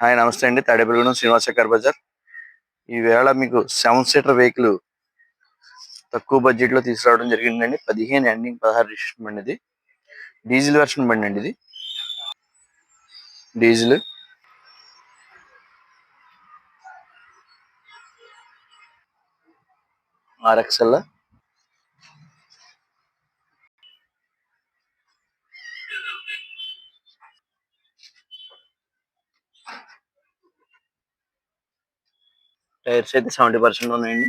Hi నమస్తే అండి. Tadepalligudem Srinivasa car Bazar. ఈవేళ మీకు 7 సీటర్ వెహికల్ తక్కువ బడ్జెట్ లో తీసుకురావడం జరిగిందండి. 15 ఎండింగ్ 16 రిజిస్ట్రేషన్ బండి ఇది. డీజిల్ వెర్షన్ బండి అండి. ఇది డీజిల్ RXL. టైర్స్ అయితే 70% ఉన్నాయండి.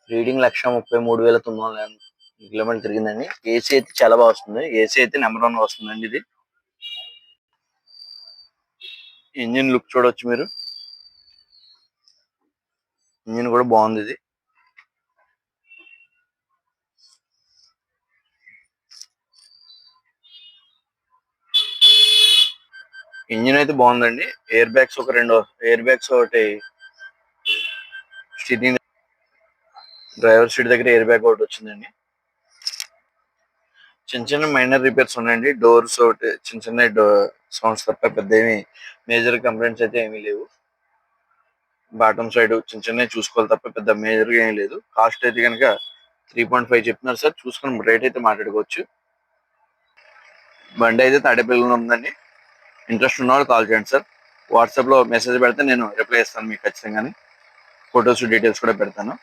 రీడింగ్ 1,33,900 కిలోమీటర్లు తిరిగిందండి. ఏసీ అయితే చాలా బాగా వస్తుంది. ఏసీ అయితే నెంబర్ 1 వస్తుందండి. ఇది ఇంజిన్ లుక్ చూడొచ్చు మీరు. ఇంజిన్ కూడా బాగుంది. ఇది ఇంజిన్ అయితే బాగుందండి. ఎయిర్ బ్యాగ్స్ ఒక 2 ఎయిర్ బ్యాగ్స్, ఒకటి స్టీరింగ్ డ్రైవర్ సీట్ దగ్గర ఎయిర్ బ్యాగ్ ఒకటి వచ్చిందండి. చిన్న చిన్న మైనర్ రిపేర్స్ ఉన్నాయండి. డోర్స్ ఒకటి చిన్న చిన్న సౌండ్స్ తప్ప పెద్ద ఏమి మేజర్ కంప్లైంట్స్ అయితే ఏమీ లేవు. బాటమ్ సైడ్ చిన్న చిన్నవి చూసుకోవాలి తప్ప పెద్ద మేజర్ గా ఏం లేదు. కాస్ట్ అయితే కనుక 3.5 చెప్తున్నారు సార్. చూసుకుని రేట్ అయితే మాట్లాడుకోవచ్చు. బండి అయితే తాడేపల్లిలో ఉందండి. ఇంట్రెస్ట్ ఉన్న వాళ్ళు కాల్ చేయండి సార్. వాట్సాప్ లో మెసేజ్ పెడితే నేను రిప్లై ఇస్తాను మీకు ఖచ్చితంగానే. ఫొటోస్ డీటెయిల్స్ కూడా పెడతాను.